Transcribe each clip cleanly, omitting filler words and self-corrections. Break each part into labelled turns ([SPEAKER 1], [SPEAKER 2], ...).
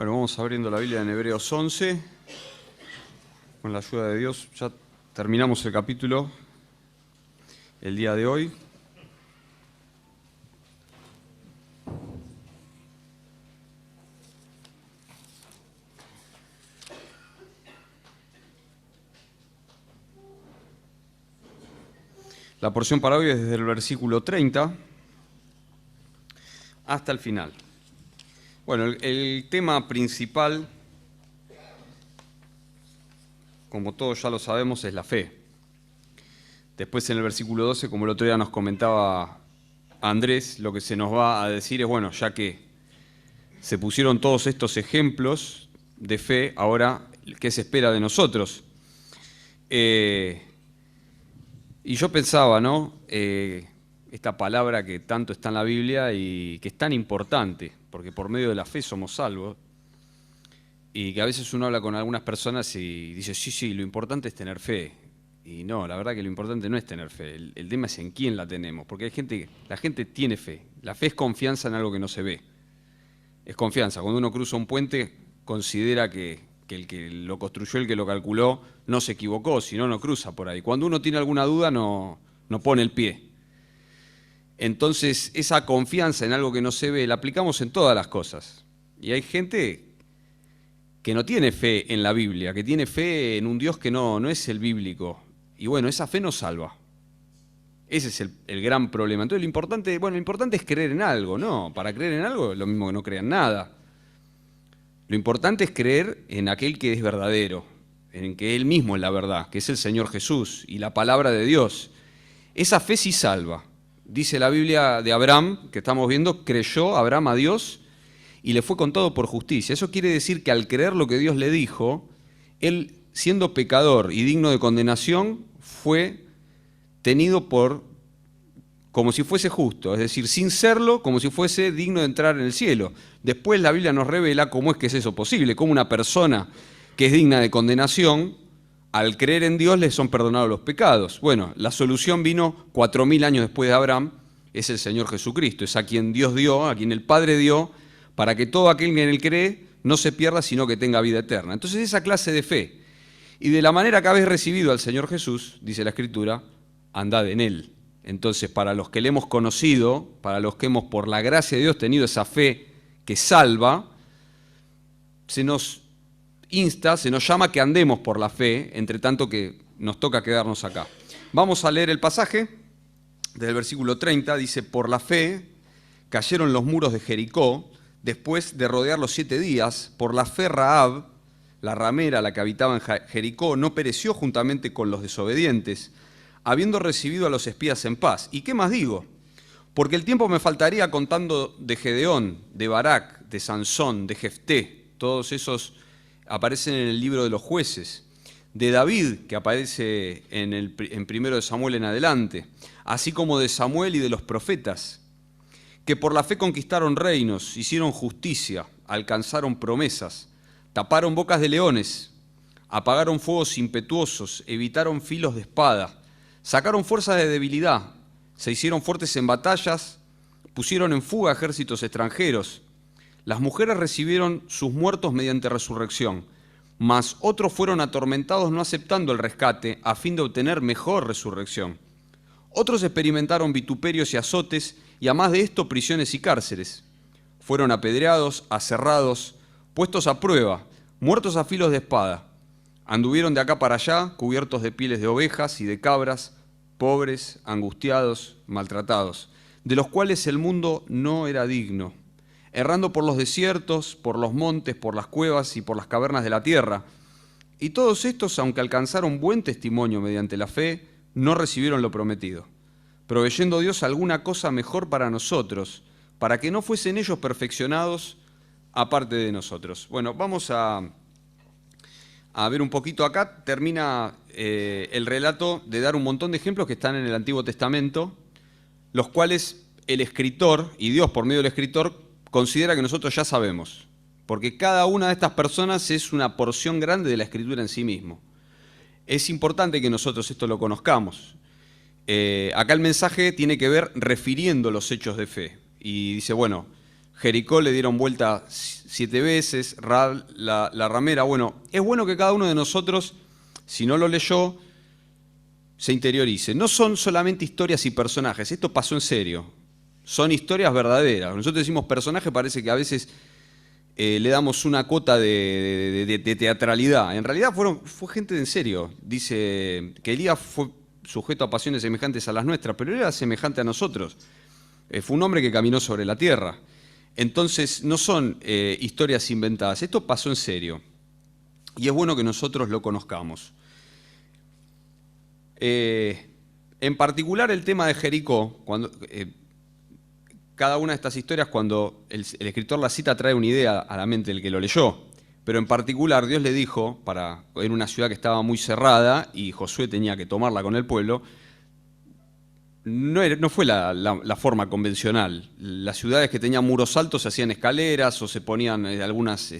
[SPEAKER 1] Bueno, vamos abriendo la Biblia en Hebreos 11. Con la ayuda de Dios ya terminamos el capítulo el día de hoy. La porción para hoy es desde el versículo 30 hasta el final. Bueno, el tema principal, como todos ya lo sabemos, es la fe. Después en el versículo 12, como el otro día nos comentaba Andrés, lo que se nos va a decir es, bueno, ya que se pusieron todos estos ejemplos de fe, ahora, ¿qué se espera de nosotros? Y yo pensaba, ¿no? Esta palabra que tanto está en la Biblia y que es tan importante, porque por medio de la fe somos salvos, y que a veces uno habla con algunas personas y dice, sí, lo importante es tener fe. Y no, la verdad que lo importante no es tener fe, el tema es en quién la tenemos, porque la gente tiene fe. La fe es confianza en algo que no se ve. Es confianza. Cuando uno cruza un puente, considera que el que lo construyó, el que lo calculó, no se equivocó, si no, no cruza por ahí. Cuando uno tiene alguna duda, no pone el pie. Entonces, esa confianza en algo que no se ve, la aplicamos en todas las cosas. Y hay gente que no tiene fe en la Biblia, que tiene fe en un Dios que no es el bíblico. Y bueno, esa fe nos salva. Ese es el gran problema. Entonces, lo importante es creer en algo, ¿no? Para creer en algo es lo mismo que no crean nada. Lo importante es creer en aquel que es verdadero, en que Él mismo es la verdad, que es el Señor Jesús y la palabra de Dios. Esa fe sí salva. Dice la Biblia de Abraham, que estamos viendo, creyó Abraham a Dios y le fue contado por justicia. Eso quiere decir que al creer lo que Dios le dijo, él, siendo pecador y digno de condenación, fue tenido como si fuese justo, es decir, sin serlo, como si fuese digno de entrar en el cielo. Después la Biblia nos revela cómo es que es eso posible, cómo una persona que es digna de condenación, al creer en Dios le son perdonados los pecados. Bueno, la solución vino 4000 años después de Abraham, es el Señor Jesucristo, es a quien Dios dio, a quien el Padre dio, para que todo aquel que en Él cree no se pierda, sino que tenga vida eterna. Entonces esa clase de fe, y de la manera que habéis recibido al Señor Jesús, dice la Escritura, andad en Él. Entonces, para los que le hemos conocido, para los que hemos por la gracia de Dios tenido esa fe que salva, se nos insta, se nos llama que andemos por la fe, entre tanto que nos toca quedarnos acá. Vamos a leer el pasaje del versículo 30, dice, por la fe cayeron los muros de Jericó, después de rodearlos 7 días, por la fe Rahab, la ramera, la que habitaba en Jericó, no pereció juntamente con los desobedientes, habiendo recibido a los espías en paz. ¿Y qué más digo? Porque el tiempo me faltaría contando de Gedeón, de Barak, de Sansón, de Jefté, todos esos aparecen en el libro de los jueces, de David, que aparece en primero de Samuel en adelante, así como de Samuel y de los profetas, que por la fe conquistaron reinos, hicieron justicia, alcanzaron promesas, taparon bocas de leones, apagaron fuegos impetuosos, evitaron filos de espada, sacaron fuerzas de debilidad, se hicieron fuertes en batallas, pusieron en fuga ejércitos extranjeros. Las mujeres recibieron sus muertos mediante resurrección, mas otros fueron atormentados no aceptando el rescate a fin de obtener mejor resurrección. Otros experimentaron vituperios y azotes y a más de esto prisiones y cárceles. Fueron apedreados, aserrados, puestos a prueba, muertos a filos de espada. Anduvieron de acá para allá, cubiertos de pieles de ovejas y de cabras, pobres, angustiados, maltratados, de los cuales el mundo no era digno, errando por los desiertos, por los montes, por las cuevas y por las cavernas de la tierra. Y todos estos, aunque alcanzaron buen testimonio mediante la fe, no recibieron lo prometido, proveyendo Dios alguna cosa mejor para nosotros, para que no fuesen ellos perfeccionados aparte de nosotros. Bueno, vamos a ver un poquito acá. Termina el relato de dar un montón de ejemplos que están en el Antiguo Testamento, los cuales el escritor, y Dios por medio del escritor, considera que nosotros ya sabemos, porque cada una de estas personas es una porción grande de la Escritura en sí mismo. Es importante que nosotros esto lo conozcamos. Acá el mensaje tiene que ver refiriendo los hechos de fe. Y dice, bueno, Jericó le dieron vuelta 7 veces, Rahab la ramera. Bueno, es bueno que cada uno de nosotros, si no lo leyó, se interiorice. No son solamente historias y personajes, esto pasó en serio. Son historias verdaderas. Nosotros decimos personaje, parece que a veces le damos una cuota de teatralidad. En realidad fue gente en serio. Dice que Elías fue sujeto a pasiones semejantes a las nuestras, pero él era semejante a nosotros. Fue un hombre que caminó sobre la tierra. Entonces, no son historias inventadas. Esto pasó en serio. Y es bueno que nosotros lo conozcamos. En particular, el tema de Jericó, cada una de estas historias, cuando el escritor la cita, trae una idea a la mente del que lo leyó. Pero en particular, Dios le dijo, en una ciudad que estaba muy cerrada y Josué tenía que tomarla con el pueblo, no fue la forma convencional. Las ciudades que tenían muros altos se hacían escaleras o se ponían algunos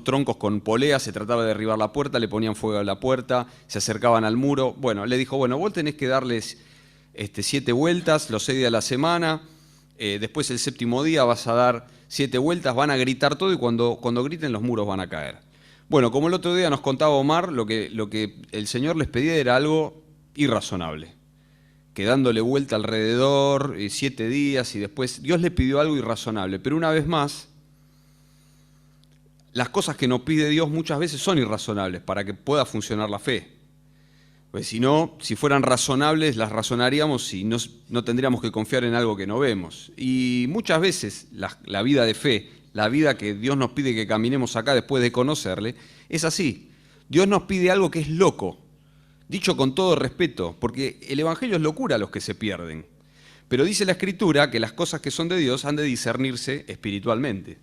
[SPEAKER 1] troncos con poleas, se trataba de derribar la puerta, le ponían fuego a la puerta, se acercaban al muro. Bueno, le dijo, bueno, vos tenés que darles 7 vueltas, los 6 días de la semana, después el 7º día vas a dar 7 vueltas, van a gritar todo y cuando griten los muros van a caer. Bueno, como el otro día nos contaba Omar, lo que el Señor les pedía era algo irrazonable, que dándole vuelta alrededor 7 días y después Dios le pidió algo irrazonable, pero una vez más, las cosas que nos pide Dios muchas veces son irrazonables para que pueda funcionar la fe. Pues si no, si fueran razonables, las razonaríamos y no tendríamos que confiar en algo que no vemos. Y muchas veces la vida de fe, la vida que Dios nos pide que caminemos acá después de conocerle, es así. Dios nos pide algo que es loco, dicho con todo respeto, porque el Evangelio es locura a los que se pierden. Pero dice la Escritura que las cosas que son de Dios han de discernirse espiritualmente.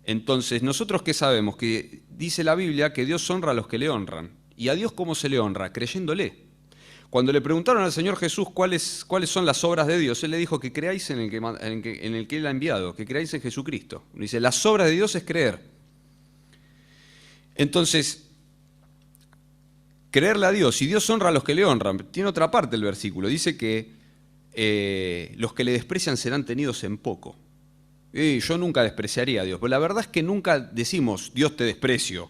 [SPEAKER 1] Entonces, ¿nosotros qué sabemos? Que dice la Biblia que Dios honra a los que le honran. ¿Y a Dios cómo se le honra? Creyéndole. Cuando le preguntaron al Señor Jesús cuáles son las obras de Dios, Él le dijo que creáis en el que Él ha enviado, que creáis en Jesucristo. Dice, las obras de Dios es creer. Entonces, creerle a Dios, y Dios honra a los que le honran. Tiene otra parte el versículo, dice que los que le desprecian serán tenidos en poco. Yo nunca despreciaría a Dios, pero la verdad es que nunca decimos, Dios te desprecio.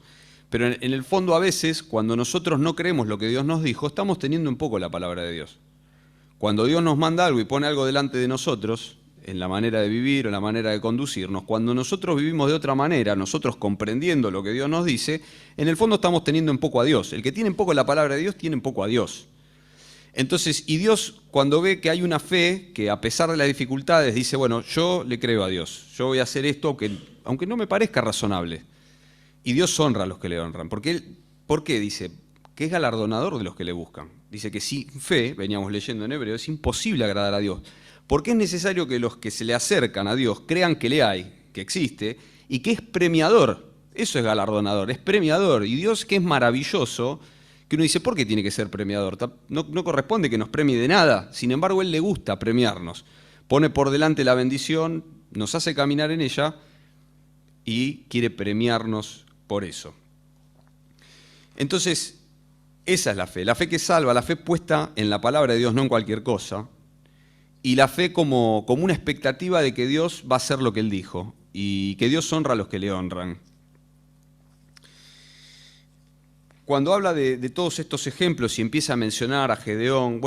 [SPEAKER 1] Pero en el fondo a veces, cuando nosotros no creemos lo que Dios nos dijo, estamos teniendo un poco la palabra de Dios. Cuando Dios nos manda algo y pone algo delante de nosotros, en la manera de vivir o en la manera de conducirnos, cuando nosotros vivimos de otra manera, nosotros comprendiendo lo que Dios nos dice, en el fondo estamos teniendo un poco a Dios. El que tiene un poco la palabra de Dios, tiene un poco a Dios. Entonces, y Dios cuando ve que hay una fe que a pesar de las dificultades dice, bueno, yo le creo a Dios, yo voy a hacer esto aunque no me parezca razonable. Y Dios honra a los que le honran. ¿Por qué? Dice que es galardonador de los que le buscan. Dice que sin fe, veníamos leyendo en hebreo, es imposible agradar a Dios. Porque es necesario que los que se le acercan a Dios crean que le hay, que existe, y que es premiador. Eso es galardonador, es premiador. Y Dios, que es maravilloso, que uno dice, ¿por qué tiene que ser premiador? No corresponde que nos premie de nada. Sin embargo, Él le gusta premiarnos. Pone por delante la bendición, nos hace caminar en ella y quiere premiarnos por eso. Entonces, esa es la fe que salva, la fe puesta en la palabra de Dios, no en cualquier cosa, y la fe como una expectativa de que Dios va a hacer lo que Él dijo, y que Dios honra a los que le honran. Cuando habla de todos estos ejemplos y empieza a mencionar a Gedeón,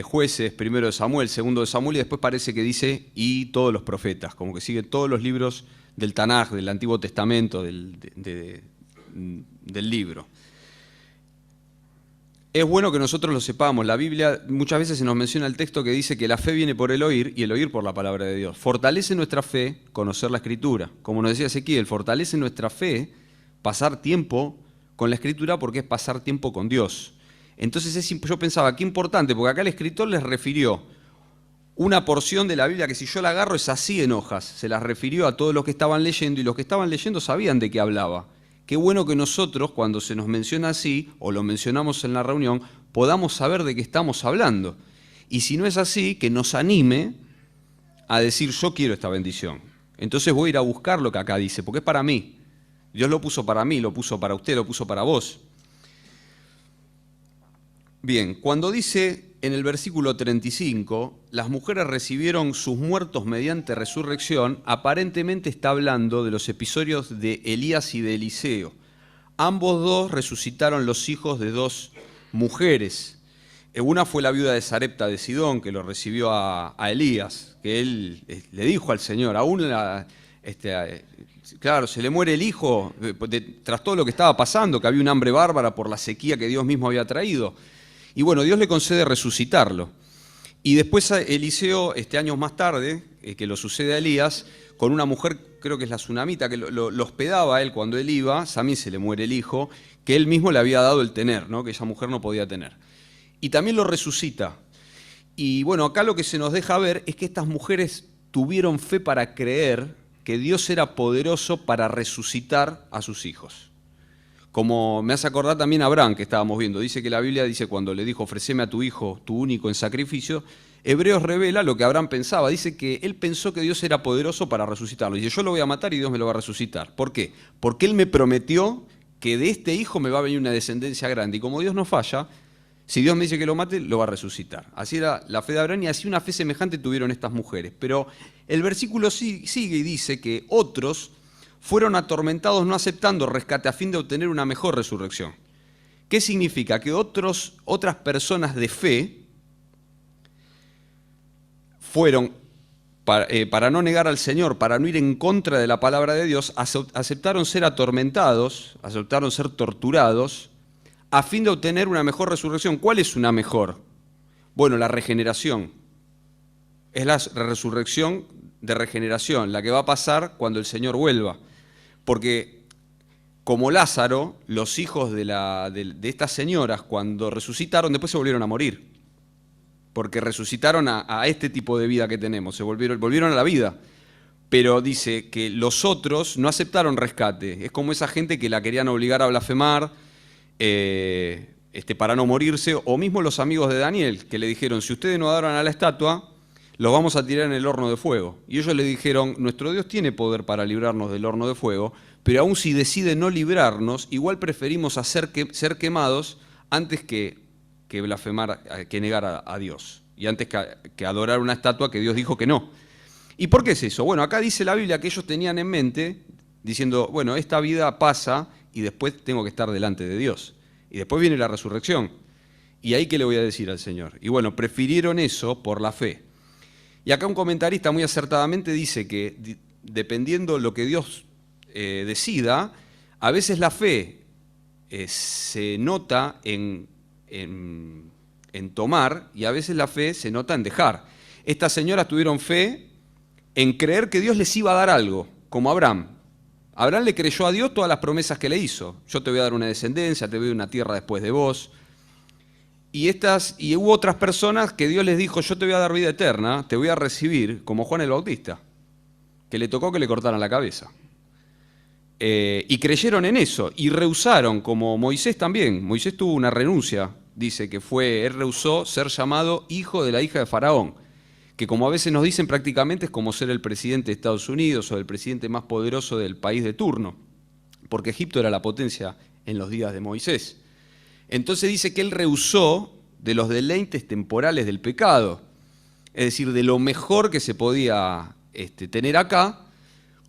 [SPEAKER 1] Jueces, 1 de Samuel, 2 de Samuel, y después parece que dice, y todos los profetas, como que sigue todos los libros del Tanaj, del Antiguo Testamento, del libro. Es bueno que nosotros lo sepamos. La Biblia muchas veces se nos menciona el texto que dice que la fe viene por el oír y el oír por la palabra de Dios. Fortalece nuestra fe conocer la Escritura. Como nos decía Ezequiel, fortalece nuestra fe pasar tiempo con la Escritura porque es pasar tiempo con Dios. Entonces yo pensaba, qué importante, porque acá el escritor les refirió una porción de la Biblia que si yo la agarro es así en hojas, se las refirió a todos los que estaban leyendo y los que estaban leyendo sabían de qué hablaba. Qué bueno que nosotros, cuando se nos menciona así, o lo mencionamos en la reunión, podamos saber de qué estamos hablando. Y si no es así, que nos anime a decir, yo quiero esta bendición. Entonces voy a ir a buscar lo que acá dice, porque es para mí. Dios lo puso para mí, lo puso para usted, lo puso para vos. Bien, cuando dice en el versículo 35, las mujeres recibieron sus muertos mediante resurrección, aparentemente está hablando de los episodios de Elías y de Eliseo. Ambos dos resucitaron los hijos de dos mujeres. Una fue la viuda de Sarepta de Sidón, que lo recibió a Elías, que él le dijo al Señor, claro, se le muere el hijo, tras todo lo que estaba pasando, que había un hambre bárbara por la sequía que Dios mismo había traído. Y bueno, Dios le concede resucitarlo. Y después Eliseo, años más tarde, que lo sucede a Elías, con una mujer, creo que es la tsunamita, que lo hospedaba a él cuando él iba, también se le muere el hijo, que él mismo le había dado el tener, ¿no? Que esa mujer no podía tener. Y también lo resucita. Y bueno, acá lo que se nos deja ver es que estas mujeres tuvieron fe para creer que Dios era poderoso para resucitar a sus hijos. Como me hace acordar también a Abraham, que estábamos viendo. Dice que la Biblia dice cuando le dijo, ofreceme a tu hijo, tu único, en sacrificio, Hebreos revela lo que Abraham pensaba. Dice que él pensó que Dios era poderoso para resucitarlo. Dice, yo lo voy a matar y Dios me lo va a resucitar. ¿Por qué? Porque él me prometió que de este hijo me va a venir una descendencia grande. Y como Dios no falla, si Dios me dice que lo mate, lo va a resucitar. Así era la fe de Abraham y así una fe semejante tuvieron estas mujeres. Pero el versículo sigue y dice que otros fueron atormentados no aceptando rescate a fin de obtener una mejor resurrección. ¿Qué significa? Que otras personas de fe fueron, para no negar al Señor, para no ir en contra de la palabra de Dios, aceptaron ser atormentados, aceptaron ser torturados, a fin de obtener una mejor resurrección. ¿Cuál es una mejor? Bueno, la regeneración. Es la resurrección de regeneración, la que va a pasar cuando el Señor vuelva. Porque como Lázaro, los hijos de estas señoras, cuando resucitaron, después se volvieron a morir. Porque resucitaron a este tipo de vida que tenemos, volvieron a la vida. Pero dice que los otros no aceptaron rescate. Es como esa gente que la querían obligar a blasfemar, para no morirse, o mismo los amigos de Daniel, que le dijeron, si ustedes no adoran a la estatua, los vamos a tirar en el horno de fuego. Y ellos le dijeron, nuestro Dios tiene poder para librarnos del horno de fuego, pero aun si decide no librarnos, igual preferimos ser quemados antes que blasfemar, que negar a Dios, y antes que adorar una estatua que Dios dijo que no. ¿Y por qué es eso? Bueno, acá dice la Biblia que ellos tenían en mente, diciendo, bueno, esta vida pasa y después tengo que estar delante de Dios. Y después viene la resurrección. ¿Y ahí qué le voy a decir al Señor? Y bueno, prefirieron eso por la fe. Y acá un comentarista muy acertadamente dice que dependiendo lo que Dios decida, a veces la fe se nota en tomar y a veces la fe se nota en dejar. Estas señoras tuvieron fe en creer que Dios les iba a dar algo, como Abraham. Abraham le creyó a Dios todas las promesas que le hizo. Yo te voy a dar una descendencia, te voy a dar una tierra después de vos. Y hubo otras personas que Dios les dijo, yo te voy a dar vida eterna, te voy a recibir, como Juan el Bautista, que le tocó que le cortaran la cabeza. Y creyeron en eso, y rehusaron, como Moisés también. Moisés tuvo una renuncia, dice que él rehusó ser llamado hijo de la hija de Faraón, que como a veces nos dicen prácticamente es como ser el presidente de Estados Unidos o el presidente más poderoso del país de turno, porque Egipto era la potencia en los días de Moisés. Entonces dice que él rehusó de los deleites temporales del pecado, es decir, de lo mejor que se podía tener acá,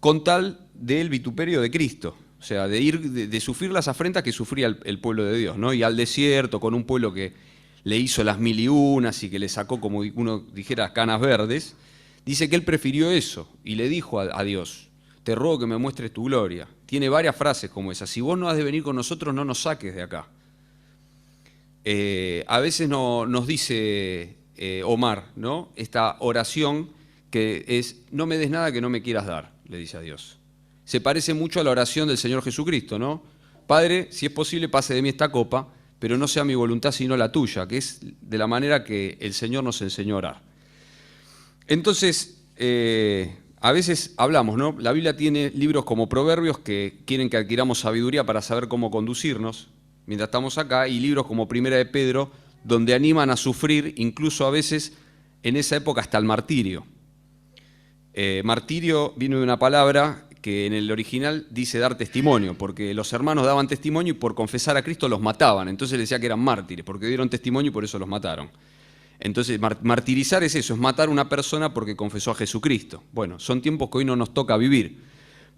[SPEAKER 1] con tal del vituperio de Cristo, o sea, de sufrir las afrentas que sufría el pueblo de Dios, ¿no? Y al desierto con un pueblo que le hizo las 1001 y que le sacó, como uno dijera, canas verdes. Dice que él prefirió eso y le dijo a Dios, te ruego que me muestres tu gloria. Tiene varias frases como esas, si vos no has de venir con nosotros, no nos saques de acá. A veces nos dice Omar, ¿no? Esta oración que es, no me des nada que no me quieras dar, le dice a Dios. Se parece mucho a la oración del Señor Jesucristo, ¿no? Padre, si es posible, pase de mí esta copa, pero no sea mi voluntad sino la tuya, que es de la manera que el Señor nos enseñó a orar. Entonces, a veces hablamos, ¿no? La Biblia tiene libros como Proverbios que quieren que adquiramos sabiduría para saber cómo conducirnos mientras estamos acá, y libros como Primera de Pedro, donde animan a sufrir, incluso a veces en esa época hasta el martirio. Martirio viene de una palabra que en el original dice dar testimonio, porque los hermanos daban testimonio y por confesar a Cristo los mataban. Entonces les decía que eran mártires, porque dieron testimonio y por eso los mataron. Entonces, martirizar es eso, es matar a una persona porque confesó a Jesucristo. Bueno, son tiempos que hoy no nos toca vivir.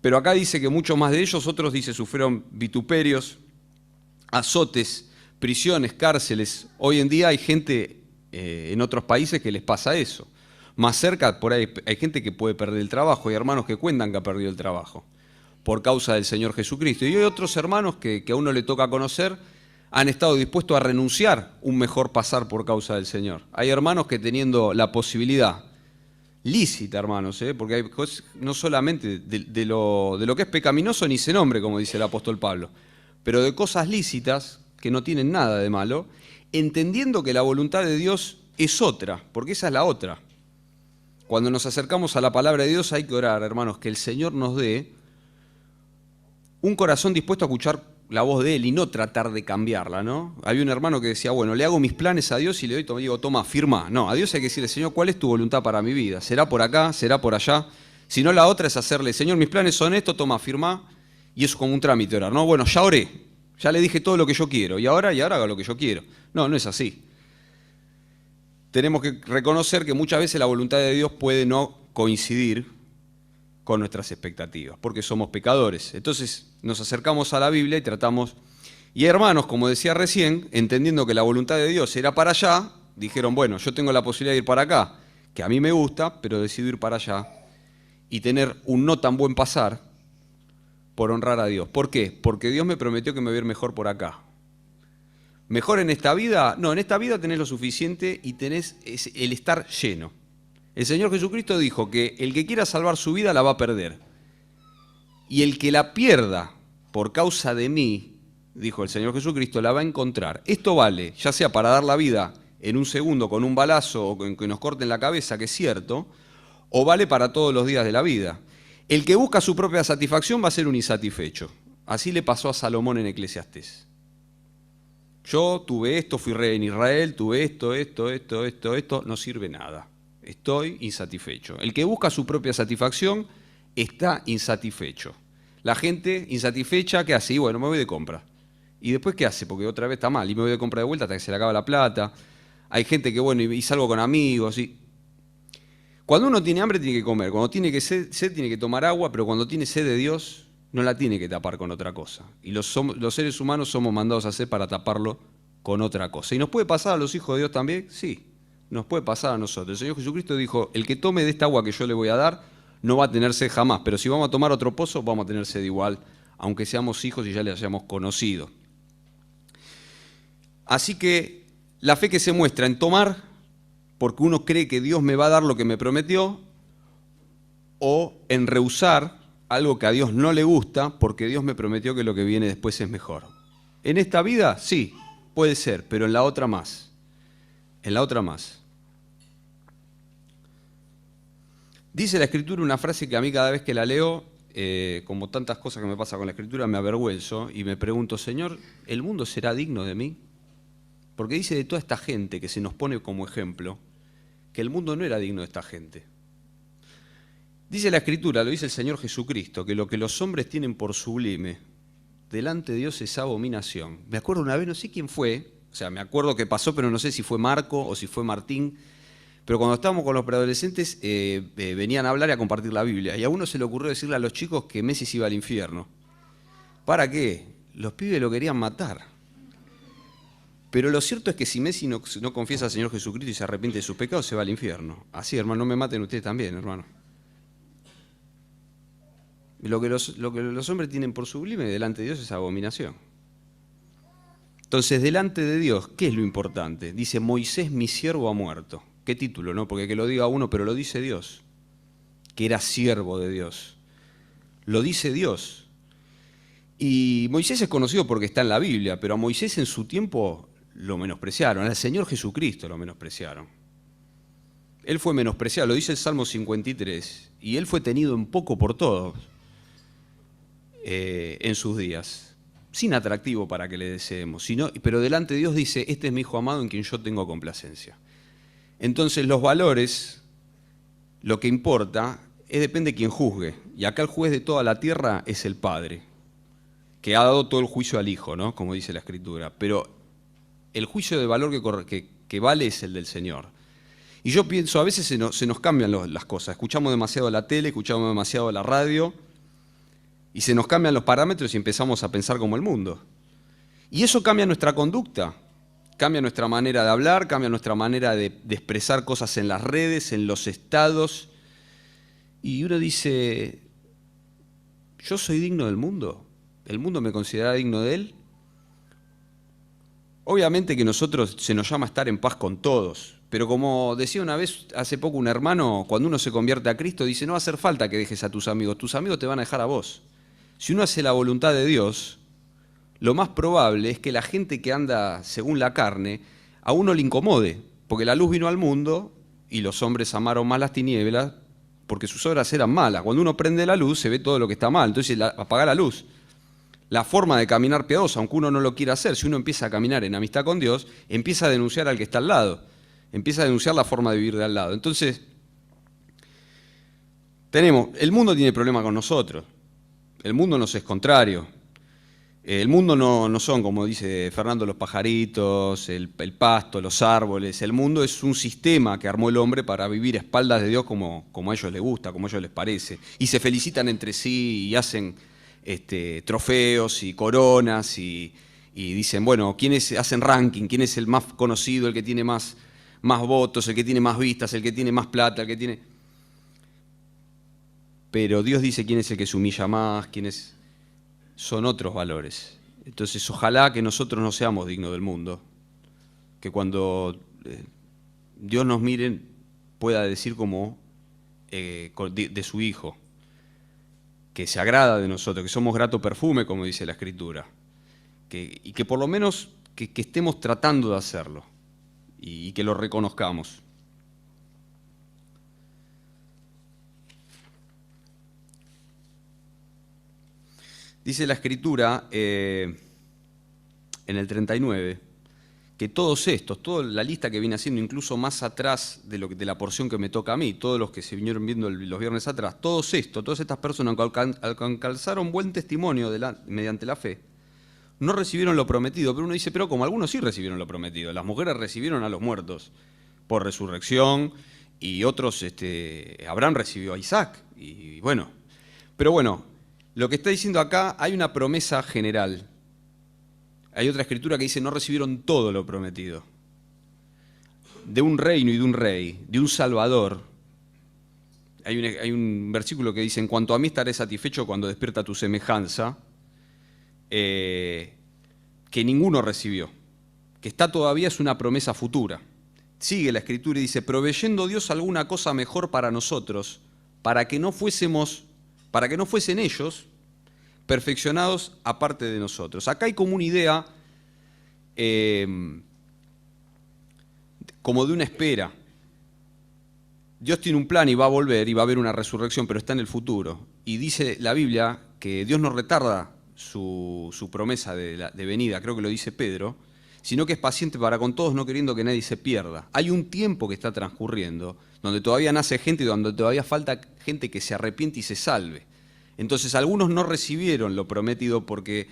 [SPEAKER 1] Pero acá dice que muchos más de ellos, otros dice sufrieron vituperios, azotes, prisiones, cárceles. Hoy en día hay gente en otros países que les pasa eso. Más cerca, por ahí hay gente que puede perder el trabajo, hay hermanos que cuentan que ha perdido el trabajo por causa del Señor Jesucristo. Y hay otros hermanos que a uno le toca conocer, han estado dispuestos a renunciar un mejor pasar por causa del Señor. Hay hermanos que teniendo la posibilidad, lícita hermanos, porque hay cosas, no solamente de lo que es pecaminoso ni se nombre, como dice el apóstol Pablo, pero de cosas lícitas que no tienen nada de malo, entendiendo que la voluntad de Dios es otra, porque esa es la otra. Cuando nos acercamos a la palabra de Dios hay que orar, hermanos, que el Señor nos dé un corazón dispuesto a escuchar la voz de Él y no tratar de cambiarla, ¿no? Había un hermano que decía, bueno, le hago mis planes a Dios y le digo, toma, firma. No, a Dios hay que decirle, Señor, ¿cuál es tu voluntad para mi vida? ¿Será por acá? ¿Será por allá? Si no, la otra es hacerle, Señor, mis planes son estos, toma, firma. Y eso es como un trámite orar, ¿no? Bueno, ya oré, ya le dije todo lo que yo quiero y ahora haga lo que yo quiero. No, no es así. Tenemos que reconocer que muchas veces la voluntad de Dios puede no coincidir con nuestras expectativas, porque somos pecadores. Entonces nos acercamos a la Biblia y tratamos, y hermanos, como decía recién, entendiendo que la voluntad de Dios era para allá, dijeron, bueno, yo tengo la posibilidad de ir para acá, que a mí me gusta, pero decido ir para allá y tener un no tan buen pasar por honrar a Dios. ¿Por qué? Porque Dios me prometió que me va a ir mejor por acá. ¿Mejor en esta vida? No, en esta vida tenés lo suficiente y tenés el estar lleno. El Señor Jesucristo dijo que el que quiera salvar su vida la va a perder. Y el que la pierda por causa de mí, dijo el Señor Jesucristo, la va a encontrar. Esto vale, ya sea para dar la vida en un segundo con un balazo o con que nos corten la cabeza, que es cierto, o vale para todos los días de la vida. El que busca su propia satisfacción va a ser un insatisfecho. Así le pasó a Salomón en Eclesiastés. Yo tuve esto, fui rey en Israel, tuve esto, no sirve nada. Estoy insatisfecho. El que busca su propia satisfacción está insatisfecho. La gente insatisfecha, ¿qué hace? Y bueno, me voy de compra. ¿Y después qué hace? Porque otra vez está mal y me voy de compra de vuelta hasta que se le acaba la plata. Hay gente que, bueno, y salgo con amigos. Y... Cuando uno tiene hambre tiene que comer, cuando tiene sed tiene que tomar agua, pero cuando tiene sed de Dios no la tiene que tapar con otra cosa. Y los seres humanos somos mandados a hacer para taparlo con otra cosa. ¿Y nos puede pasar a los hijos de Dios también? Sí. Nos puede pasar a nosotros. El Señor Jesucristo dijo, el que tome de esta agua que yo le voy a dar, no va a tener sed jamás, pero si vamos a tomar otro pozo, vamos a tener sed igual, aunque seamos hijos y ya le hayamos conocido. Así que la fe que se muestra en tomar, porque uno cree que Dios me va a dar lo que me prometió, o en rehusar algo que a Dios no le gusta, porque Dios me prometió que lo que viene después es mejor. En esta vida, sí, puede ser, pero en la otra más. En la otra más. Dice la Escritura una frase que a mí cada vez que la leo, como tantas cosas que me pasa con la Escritura, me avergüenzo y me pregunto, Señor, ¿el mundo será digno de mí? Porque dice de toda esta gente que se nos pone como ejemplo, que el mundo no era digno de esta gente. Dice la Escritura, lo dice el Señor Jesucristo, que lo que los hombres tienen por sublime, delante de Dios es abominación. Me acuerdo una vez, no sé quién fue, o sea, me acuerdo que pasó, pero no sé si fue Marco o si fue Martín, pero cuando estábamos con los preadolescentes venían a hablar y a compartir la Biblia, y a uno se le ocurrió decirle a los chicos que Messi se iba al infierno. ¿Para qué? Los pibes lo querían matar. Pero lo cierto es que si Messi no confiesa al Señor Jesucristo y se arrepiente de sus pecados, se va al infierno. Así, hermano, no me maten ustedes también, hermano. Lo que los hombres tienen por sublime delante de Dios es abominación. Entonces, delante de Dios, ¿qué es lo importante? Dice, Moisés, mi siervo, ha muerto. ¿Qué título, no? Porque que lo diga uno, pero lo dice Dios, que era siervo de Dios. Lo dice Dios. Y Moisés es conocido porque está en la Biblia, pero a Moisés en su tiempo lo menospreciaron, al Señor Jesucristo lo menospreciaron. Él fue menospreciado, lo dice el Salmo 53, y él fue tenido en poco por todos en sus días, sin atractivo para que le deseemos, pero delante de Dios dice, este es mi hijo amado en quien yo tengo complacencia. Entonces los valores, lo que importa, depende de quien juzgue, y acá el juez de toda la tierra es el Padre, que ha dado todo el juicio al Hijo, ¿no? Como dice la Escritura, pero el juicio de valor que vale es el del Señor. Y yo pienso, a veces se nos cambian las cosas. Escuchamos demasiado la tele, escuchamos demasiado la radio, y se nos cambian los parámetros y empezamos a pensar como el mundo. Y eso cambia nuestra conducta, cambia nuestra manera de hablar, cambia nuestra manera de expresar cosas en las redes, en los estados. Y uno dice, ¿yo soy digno del mundo? ¿El mundo me considera digno de él? Obviamente que nosotros se nos llama a estar en paz con todos, pero como decía una vez hace poco un hermano, cuando uno se convierte a Cristo, dice, no va a hacer falta que dejes a tus amigos te van a dejar a vos. Si uno hace la voluntad de Dios, lo más probable es que la gente que anda según la carne, a uno le incomode, porque la luz vino al mundo y los hombres amaron más las tinieblas porque sus obras eran malas. Cuando uno prende la luz se ve todo lo que está mal, entonces apaga la luz. La forma de caminar piadosa, aunque uno no lo quiera hacer, si uno empieza a caminar en amistad con Dios, empieza a denunciar al que está al lado, empieza a denunciar la forma de vivir de al lado. Entonces, el mundo tiene problema con nosotros, el mundo nos es contrario, el mundo no son, como dice Fernando, los pajaritos, el pasto, los árboles, el mundo es un sistema que armó el hombre para vivir a espaldas de Dios como a ellos les gusta, como a ellos les parece, y se felicitan entre sí y hacen trofeos y coronas y dicen, bueno, ¿quiénes hacen ranking? ¿Quién es el más conocido, el que tiene más votos, el que tiene más vistas, el que tiene más plata, el que tiene...? Pero Dios dice quién es el que se humilla más, son otros valores. Entonces, ojalá que nosotros no seamos dignos del mundo, que cuando Dios nos mire pueda decir como de su Hijo, que se agrada de nosotros, que somos grato perfume, como dice la Escritura, y que por lo menos que estemos tratando de hacerlo y que lo reconozcamos. Dice la Escritura en el 39 que todos estos, toda la lista que viene haciendo incluso más atrás de la porción que me toca a mí, todos los que se vinieron viendo los viernes atrás, todas estas personas que alcanzaron buen testimonio mediante la fe, no recibieron lo prometido. Pero uno dice, pero como algunos sí recibieron lo prometido, las mujeres recibieron a los muertos por resurrección y otros, Abraham recibió a Isaac, y bueno, pero bueno, lo que está diciendo acá, hay una promesa general. Hay otra escritura que dice, no recibieron todo lo prometido. De un reino y de un rey, de un salvador. Hay un versículo que dice, en cuanto a mí estaré satisfecho cuando despierta tu semejanza, que ninguno recibió. Que todavía es una promesa futura. Sigue la escritura y dice, proveyendo Dios alguna cosa mejor para nosotros, para que no fuesen ellos perfeccionados aparte de nosotros. Acá hay como una idea como de una espera. Dios tiene un plan y va a volver y va a haber una resurrección, pero está en el futuro. Y dice la Biblia que Dios no retarda su promesa de venida, creo que lo dice Pedro, sino que es paciente para con todos, no queriendo que nadie se pierda. Hay un tiempo que está transcurriendo, donde todavía nace gente y donde todavía falta gente que se arrepiente y se salve. Entonces algunos no recibieron lo prometido porque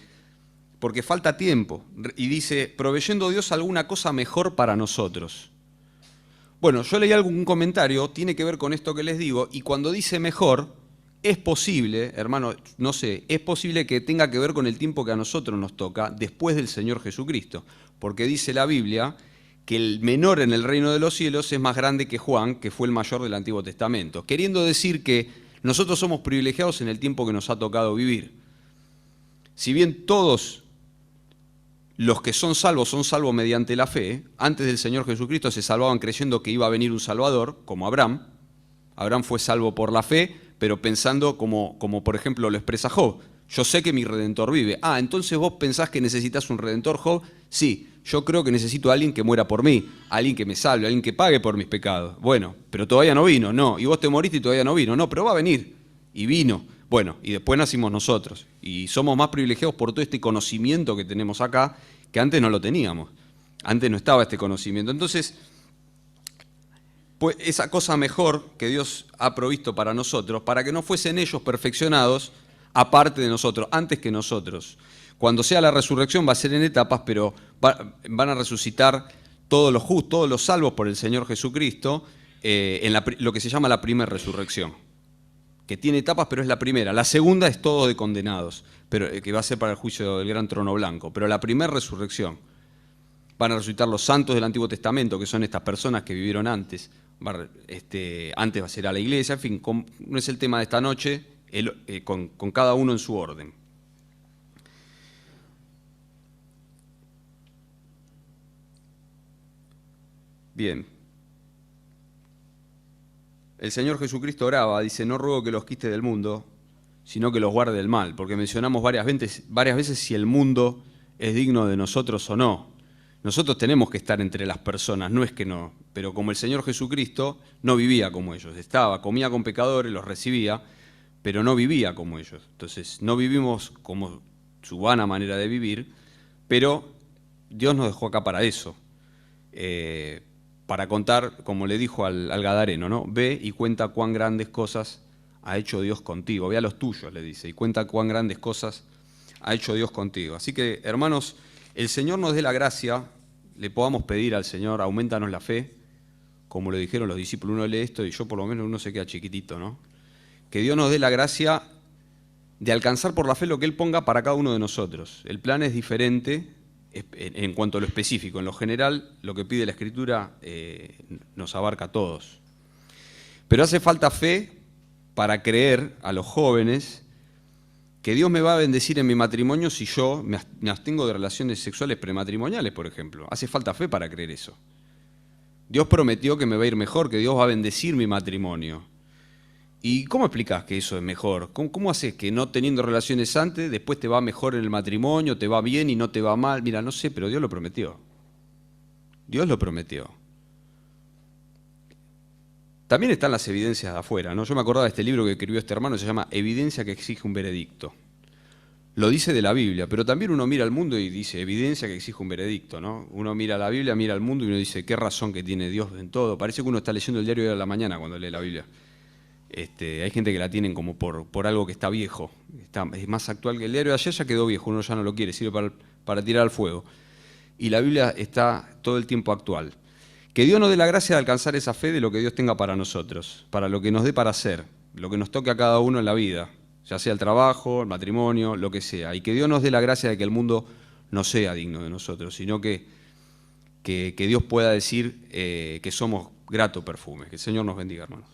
[SPEAKER 1] falta tiempo. Y dice, proveyendo Dios alguna cosa mejor para nosotros. Bueno, yo leí algún comentario, tiene que ver con esto que les digo, y cuando dice mejor, es posible, hermano, no sé, es posible que tenga que ver con el tiempo que a nosotros nos toca después del Señor Jesucristo. Porque dice la Biblia que el menor en el reino de los cielos es más grande que Juan, que fue el mayor del Antiguo Testamento. Queriendo decir que nosotros somos privilegiados en el tiempo que nos ha tocado vivir. Si bien todos los que son salvos mediante la fe, antes del Señor Jesucristo se salvaban creyendo que iba a venir un Salvador, como Abraham. Abraham fue salvo por la fe, pero pensando como por ejemplo lo expresa Job. Yo sé que mi Redentor vive. Ah, entonces vos pensás que necesitas un Redentor, Job. Sí, yo creo que necesito a alguien que muera por mí, alguien que me salve, alguien que pague por mis pecados. Bueno, pero todavía no vino, no. Y vos te moriste y todavía no vino, no, pero va a venir. Y vino. Bueno, y después nacimos nosotros. Y somos más privilegiados por todo este conocimiento que tenemos acá, que antes no lo teníamos. Antes no estaba este conocimiento. Entonces, pues esa cosa mejor que Dios ha provisto para nosotros, para que no fuesen ellos perfeccionados aparte de nosotros, antes que nosotros. Cuando sea la resurrección va a ser en etapas, pero van a resucitar todos los justos, todos los salvos por el Señor Jesucristo, en lo que se llama la primera resurrección, que tiene etapas, pero es la primera. La segunda es todo de condenados, pero, que va a ser para el juicio del gran trono blanco. Pero la primera resurrección van a resucitar los santos del Antiguo Testamento, que son estas personas que vivieron antes. Antes va a ser a la iglesia, en fin, no es el tema de esta noche, con cada uno en su orden. Bien. El Señor Jesucristo oraba, dice, no ruego que los quite del mundo, sino que los guarde del mal, porque mencionamos varias veces si el mundo es digno de nosotros o no. Nosotros tenemos que estar entre las personas, no es que no, pero como el Señor Jesucristo no vivía como ellos, comía con pecadores, los recibía, pero no vivía como ellos. Entonces, no vivimos como su vana manera de vivir, pero Dios nos dejó acá para eso. Para contar, como le dijo al Gadareno, ¿no? Ve y cuenta cuán grandes cosas ha hecho Dios contigo. Ve a los tuyos, le dice, y cuenta cuán grandes cosas ha hecho Dios contigo. Así que, hermanos, el Señor nos dé la gracia, le podamos pedir al Señor, aumentanos la fe, como lo dijeron los discípulos, uno lee esto y yo por lo menos uno se queda chiquitito, ¿no? Que Dios nos dé la gracia de alcanzar por la fe lo que Él ponga para cada uno de nosotros. El plan es diferente en cuanto a lo específico. En lo general, lo que pide la Escritura nos abarca a todos. Pero hace falta fe para creer a los jóvenes que Dios me va a bendecir en mi matrimonio si yo me abstengo de relaciones sexuales prematrimoniales, por ejemplo. Hace falta fe para creer eso. Dios prometió que me va a ir mejor, que Dios va a bendecir mi matrimonio. ¿Y cómo explicás que eso es mejor? ¿Cómo haces que no teniendo relaciones antes, después te va mejor en el matrimonio, te va bien y no te va mal? Mira, no sé, pero Dios lo prometió. Dios lo prometió. También están las evidencias de afuera, ¿no? Yo me acordaba de este libro que escribió este hermano, se llama Evidencia que exige un veredicto. Lo dice de la Biblia, pero también uno mira al mundo y dice evidencia que exige un veredicto, ¿no? Uno mira la Biblia, mira al mundo y uno dice, ¿qué razón que tiene Dios en todo? Parece que uno está leyendo el diario de la mañana cuando lee la Biblia. Hay gente que la tienen como por algo que está viejo, es más actual que el diario de ayer, ya quedó viejo, uno ya no lo quiere, sirve para tirar al fuego. Y la Biblia está todo el tiempo actual. Que Dios nos dé la gracia de alcanzar esa fe de lo que Dios tenga para nosotros, para lo que nos dé para hacer, lo que nos toque a cada uno en la vida, ya sea el trabajo, el matrimonio, lo que sea. Y que Dios nos dé la gracia de que el mundo no sea digno de nosotros, sino que Dios pueda decir que somos grato perfume. Que el Señor nos bendiga, hermanos.